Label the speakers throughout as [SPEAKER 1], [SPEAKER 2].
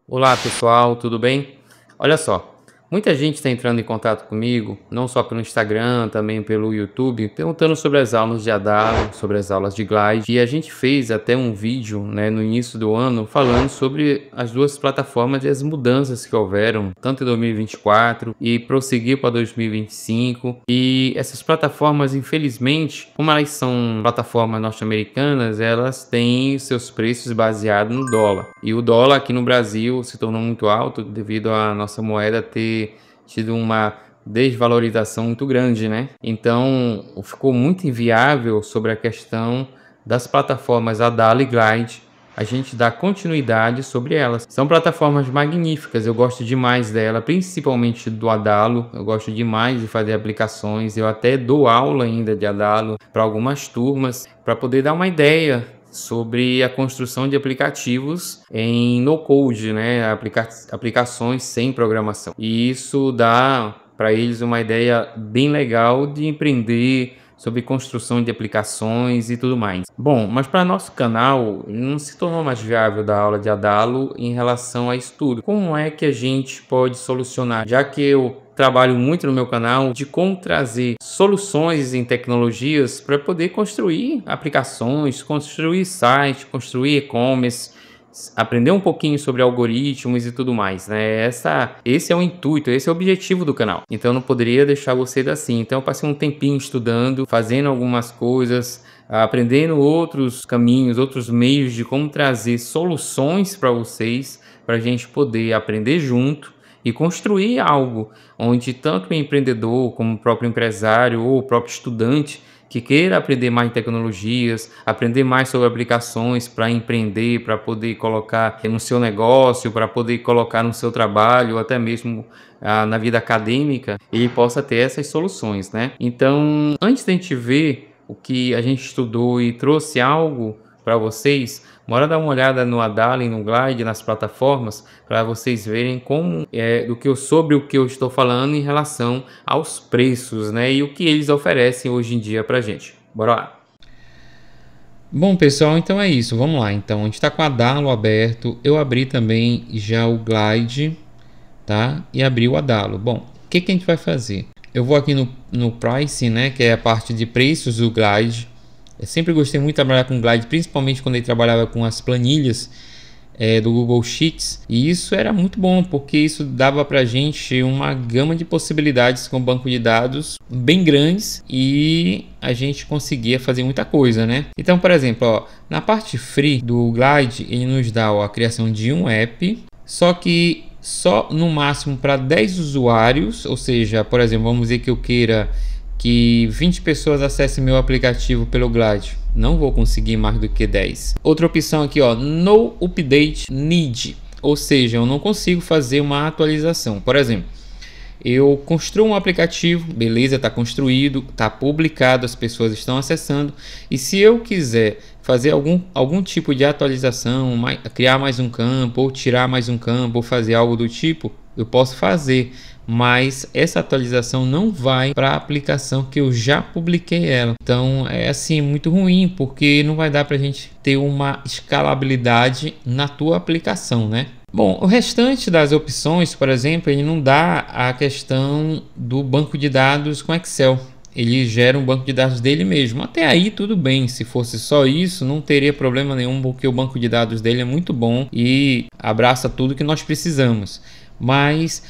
[SPEAKER 1] Olá pessoal, tudo bem? Olha só, muita gente está entrando em contato comigo, não só pelo Instagram, também pelo YouTube, perguntando sobre as aulas de Adalo, sobre as aulas de Glide. E a gente fez até um vídeo, né, no início do ano falando sobre as duas plataformas e as mudanças que houveram, tanto em 2024 e prosseguir para 2025. E essas plataformas, infelizmente, como elas são plataformas norte-americanas, elas têm seus preços baseados no dólar. E o dólar aqui no Brasil se tornou muito alto devido à nossa moeda ter tido uma desvalorização muito grande, né? Então ficou muito inviável sobre a questão das plataformas Adalo e Glide a gente dar continuidade sobre elas. São plataformas magníficas, eu gosto demais dela, principalmente do Adalo. Eu gosto demais de fazer aplicações, eu até dou aula ainda de Adalo para algumas turmas para poder dar uma ideia sobre a construção de aplicativos em no-code, né? Aplicações sem programação. E isso dá para eles uma ideia bem legal de empreender sobre construção de aplicações e tudo mais. Bom, mas para nosso canal não se tornou mais viável dar aula de Adalo em relação a estudo. Como é que a gente pode solucionar? Já que eu trabalho muito no meu canal de como trazer soluções em tecnologias para poder construir aplicações, construir site, construir e-commerce, aprender um pouquinho sobre algoritmos e tudo mais, né? Esse é o intuito, esse é o objetivo do canal. Então eu não poderia deixar vocês assim. Então eu passei um tempinho estudando, fazendo algumas coisas, aprendendo outros caminhos, outros meios de como trazer soluções para vocês, para a gente poder aprender junto e construir algo onde tanto o empreendedor como o próprio empresário ou o próprio estudante que queira aprender mais tecnologias, aprender mais sobre aplicações para empreender, para poder colocar no seu negócio, para poder colocar no seu trabalho, ou até mesmo na vida acadêmica, ele possa ter essas soluções, né? Então, antes da gente ver o que a gente estudou e trouxe algo para vocês, bora dar uma olhada no Adalo e no Glide, nas plataformas, para vocês verem como sobre o que eu estou falando em relação aos preços, né? E o que eles oferecem hoje em dia para gente. Bora lá. Bom, pessoal, então é isso. Vamos lá. Então, a gente está com o Adalo aberto. Eu abri também já o Glide, tá? E abri o Adalo. Bom, o que a gente vai fazer? Eu vou aqui no Pricing, né? Que é a parte de preços do Glide. Eu sempre gostei muito de trabalhar com Glide, principalmente quando ele trabalhava com as planilhas do Google Sheets. E isso era muito bom, porque isso dava para a gente uma gama de possibilidades com banco de dados bem grandes e a gente conseguia fazer muita coisa, né? Então, por exemplo, ó, na parte free do Glide, ele nos dá a criação de um app, só que só no máximo para 10 usuários, ou seja, por exemplo, vamos dizer que eu queira que 20 pessoas acessem meu aplicativo pelo Glide. Não vou conseguir mais do que 10. Outra opção aqui, ó, no update need, ou seja, eu não consigo fazer uma atualização. Por exemplo, eu construo um aplicativo, beleza, está construído, está publicado, as pessoas estão acessando, e se eu quiser fazer algum tipo de atualização, criar mais um campo, ou tirar mais um campo, ou fazer algo do tipo, eu posso fazer, mas essa atualização não vai para a aplicação que eu já publiquei ela. Então é assim muito ruim, porque não vai dar para a gente ter uma escalabilidade na tua aplicação, né? Bom, o restante das opções, por exemplo, ele não dá a questão do banco de dados com Excel. Ele gera um banco de dados dele mesmo. Até aí tudo bem, se fosse só isso não teria problema nenhum, porque o banco de dados dele é muito bom e abraça tudo que nós precisamos. Mas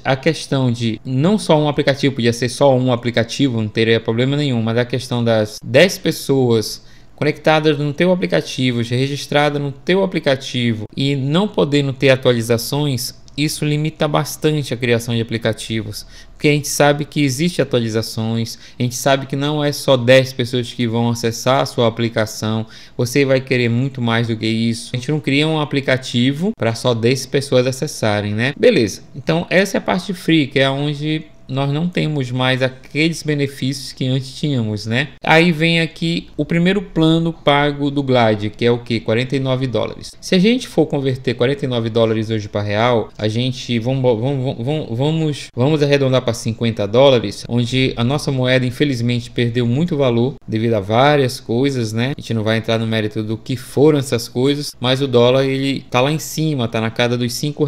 [SPEAKER 1] a questão de não só um aplicativo, podia ser só um aplicativo, não teria problema nenhum, mas a questão das 10 pessoas conectadas no teu aplicativo, registrada no teu aplicativo e não podendo ter atualizações, isso limita bastante a criação de aplicativos, porque a gente sabe que existe atualizações, a gente sabe que não é só 10 pessoas que vão acessar a sua aplicação, você vai querer muito mais do que isso. A gente não cria um aplicativo para só 10 pessoas acessarem, né? Beleza, então essa é a parte free, que é onde nós não temos mais aqueles benefícios que antes tínhamos, né? Aí vem aqui o primeiro plano pago do Glide, que é o que? $49. Se a gente for converter $49 hoje para real, a gente vamos arredondar para $50, onde a nossa moeda infelizmente perdeu muito valor devido a várias coisas, né? A gente não vai entrar no mérito do que foram essas coisas, mas o dólar ele tá lá em cima, tá na casa dos R$ 5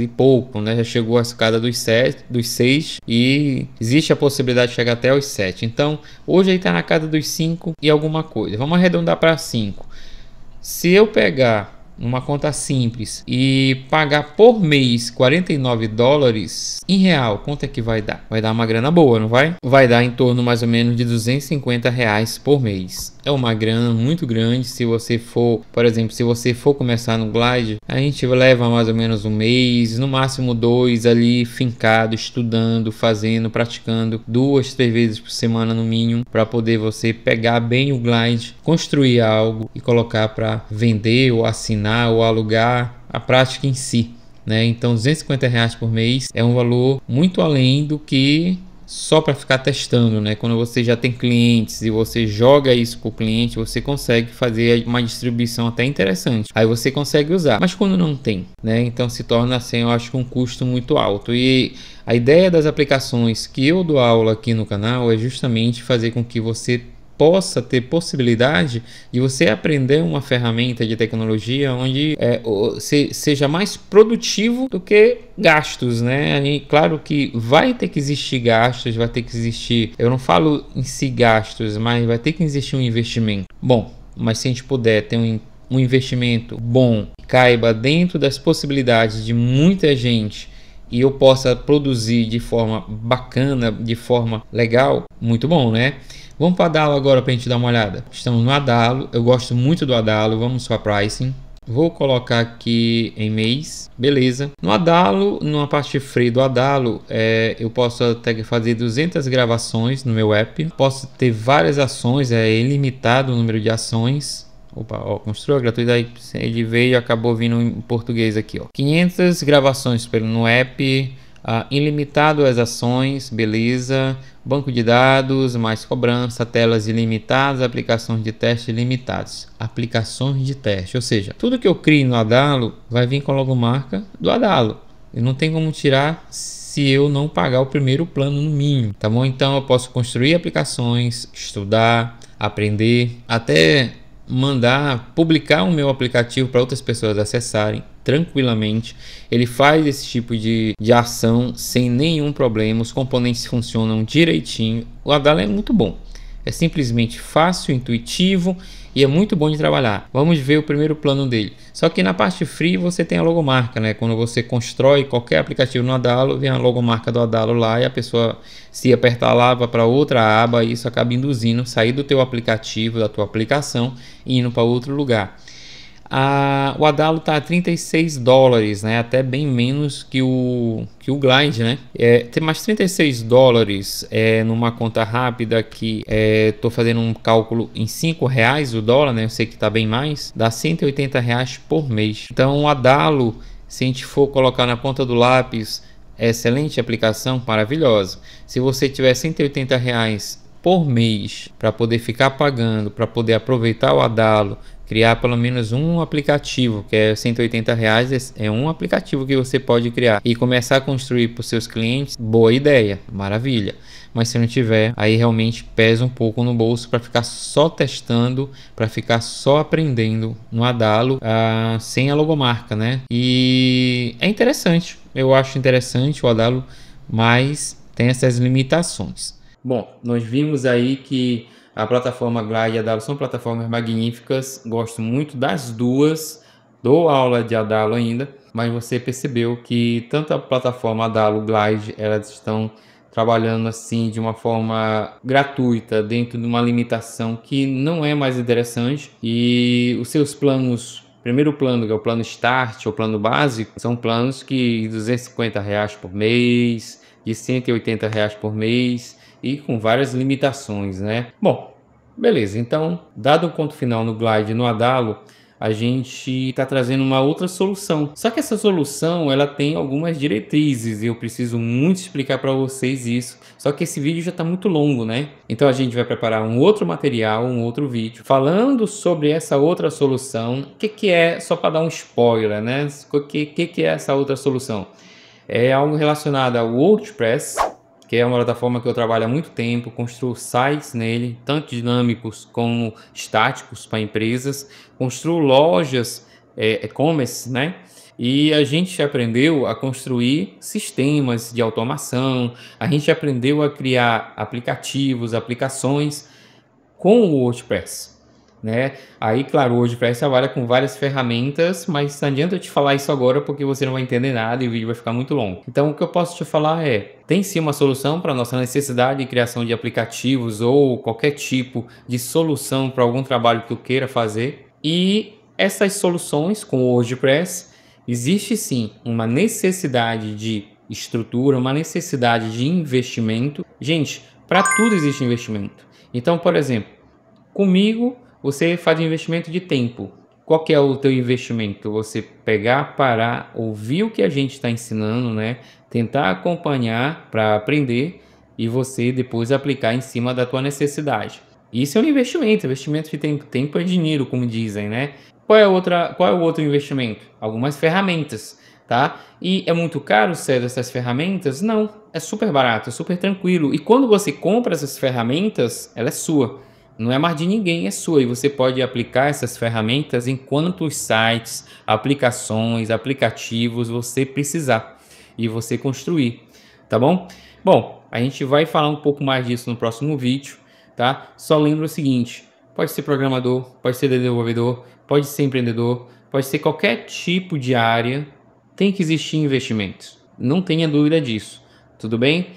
[SPEAKER 1] e pouco, né? Já chegou a casa dos 7, dos 6 e existe a possibilidade de chegar até aos 7. Então, hoje ele tá na casa dos 5 e alguma coisa. Vamos arredondar para 5. Se eu pegar uma conta simples e pagar por mês $49 em real, quanto é que vai dar? Vai dar uma grana boa, não vai? Vai dar em torno mais ou menos de R$ 250 por mês. É uma grana muito grande. Se você for, por exemplo, se você for começar no Glide, a gente leva mais ou menos um mês, no máximo 2 ali fincado, estudando, fazendo, praticando 2, 3 vezes por semana no mínimo, para poder você pegar bem o Glide, construir algo e colocar para vender ou assinar ou alugar a prática em si, né? Então R$ 250 por mês é um valor muito além do que só para ficar testando, né? Quando você já tem clientes e você joga isso para o cliente, você consegue fazer uma distribuição até interessante. Aí você consegue usar. Mas quando não tem, né? Então se torna assim, eu acho que um custo muito alto. E a ideia das aplicações que eu dou aula aqui no canal é justamente fazer com que você possa ter possibilidade de você aprender uma ferramenta de tecnologia onde seja mais produtivo do que gastos, né? E claro que vai ter que existir gastos, vai ter que existir, eu não falo em si gastos, mas vai ter que existir um investimento. Bom, mas se a gente puder ter um investimento bom, caiba dentro das possibilidades de muita gente e eu possa produzir de forma bacana, de forma legal, muito bom, né? Vamos para a Adalo agora para a gente dar uma olhada. Estamos no Adalo, eu gosto muito do Adalo, vamos para Pricing. Vou colocar aqui em mês, beleza. No Adalo, numa parte free do Adalo, eu posso até fazer 200 gravações no meu app. Posso ter várias ações, é ilimitado o número de ações. Opa, ó, construa gratuito, aí ele veio e acabou vindo em português aqui, ó. 500 gravações no app, ilimitado as ações, beleza. Banco de dados, mais cobrança, telas ilimitadas, aplicações de teste ilimitadas. Aplicações de teste, ou seja, tudo que eu crio no Adalo vai vir com a logomarca do Adalo. E não tem como tirar se eu não pagar o primeiro plano no mínimo, tá bom? Então eu posso construir aplicações, estudar, aprender, até mandar publicar o meu aplicativo para outras pessoas acessarem tranquilamente. Ele faz esse tipo de ação sem nenhum problema, os componentes funcionam direitinho. O Adalo é muito bom, é simplesmente fácil, intuitivo e é muito bom de trabalhar. Vamos ver o primeiro plano dele. Só que na parte free você tem a logomarca, né? Quando você constrói qualquer aplicativo no Adalo, vem a logomarca do Adalo lá e a pessoa, se apertar lá, vai para outra aba e isso acaba induzindo sair do teu aplicativo, da tua aplicação e indo para outro lugar. O Adalo está a $36, né? Até bem menos que o Glide, né? Tem mais $36 numa conta rápida que estou fazendo um cálculo em R$ 5 o dólar, né? Eu sei que está bem mais, dá R$ 180 por mês. Então o Adalo, se a gente for colocar na ponta do lápis, é excelente aplicação, maravilhosa. Se você tiver R$ 180 por mês para poder ficar pagando, para poder aproveitar o Adalo, criar pelo menos um aplicativo, que é R$ 180, é um aplicativo que você pode criar e começar a construir para os seus clientes, boa ideia, maravilha. Mas se não tiver, aí realmente pesa um pouco no bolso para ficar só testando, para ficar só aprendendo no Adalo, sem a logomarca, né? E é interessante, eu acho interessante o Adalo, mas tem essas limitações. Bom, nós vimos aí que a plataforma Glide e a Adalo são plataformas magníficas, gosto muito das duas, dou aula de Adalo ainda, mas você percebeu que tanto a plataforma Adalo e Glide, elas estão trabalhando assim de uma forma gratuita, dentro de uma limitação que não é mais interessante, e os seus planos, primeiro plano, que é o plano Start ou plano básico, são planos que R$ 250 por mês, de R$ 180 por mês, e com várias limitações, né? Bom, beleza, então, dado o ponto final no Glide e no Adalo, a gente está trazendo uma outra solução. Só que essa solução, ela tem algumas diretrizes e eu preciso muito explicar para vocês isso. Só que esse vídeo já está muito longo, né? Então a gente vai preparar um outro material, um outro vídeo, falando sobre essa outra solução. O que que é, só para dar um spoiler, né? O que é essa outra solução? É algo relacionado ao WordPress, que é uma plataforma que eu trabalho há muito tempo, construo sites nele, tanto dinâmicos como estáticos para empresas, construo lojas e-commerce, né? E a gente aprendeu a construir sistemas de automação, a gente aprendeu a criar aplicativos, aplicações com o WordPress, né? Aí, claro, o WordPress trabalha com várias ferramentas, mas não adianta eu te falar isso agora porque você não vai entender nada e o vídeo vai ficar muito longo. Então, o que eu posso te falar é, tem sim uma solução para nossa necessidade de criação de aplicativos ou qualquer tipo de solução para algum trabalho que eu queira fazer. E essas soluções com o WordPress, existe sim uma necessidade de estrutura, uma necessidade de investimento. Gente, para tudo existe investimento. Então, por exemplo, comigo você faz um investimento de tempo. Qual que é o teu investimento? Você pegar, parar, ouvir o que a gente está ensinando, né? Tentar acompanhar para aprender e você depois aplicar em cima da tua necessidade. Isso é um investimento, investimento de tempo. Tempo é dinheiro, como dizem, né? Qual é o outro investimento? Algumas ferramentas, tá? E é muito caro ser essas ferramentas? Não, é super barato, é super tranquilo. E quando você compra essas ferramentas, ela é sua. Não é mais de ninguém, é sua. E você pode aplicar essas ferramentas em quantos sites, aplicações, aplicativos você precisar e você construir, tá bom? Bom, a gente vai falar um pouco mais disso no próximo vídeo, tá? Só lembra o seguinte, pode ser programador, pode ser desenvolvedor, pode ser empreendedor, pode ser qualquer tipo de área, tem que existir investimentos. Não tenha dúvida disso, tudo bem?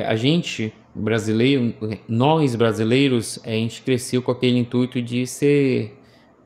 [SPEAKER 1] A gente brasileiro, nós brasileiros, a gente cresceu com aquele intuito de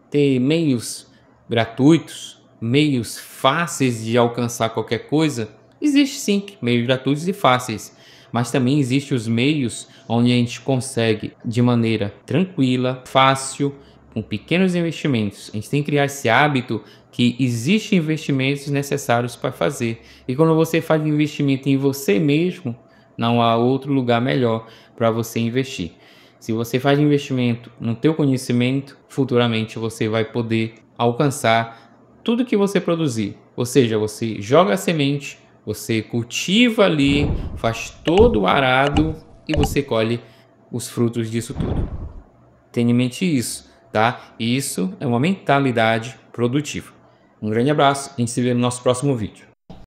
[SPEAKER 1] ter meios gratuitos, meios fáceis de alcançar qualquer coisa. Existe sim meios gratuitos e fáceis, mas também existem os meios onde a gente consegue de maneira tranquila, fácil, com pequenos investimentos. A gente tem que criar esse hábito que existem investimentos necessários para fazer. E quando você faz investimento em você mesmo, não há outro lugar melhor para você investir. Se você faz investimento no teu conhecimento, futuramente você vai poder alcançar tudo que você produzir. Ou seja, você joga a semente, você cultiva ali, faz todo o arado e você colhe os frutos disso tudo. Tenha em mente isso, tá? Isso é uma mentalidade produtiva. Um grande abraço, a gente se vê no nosso próximo vídeo.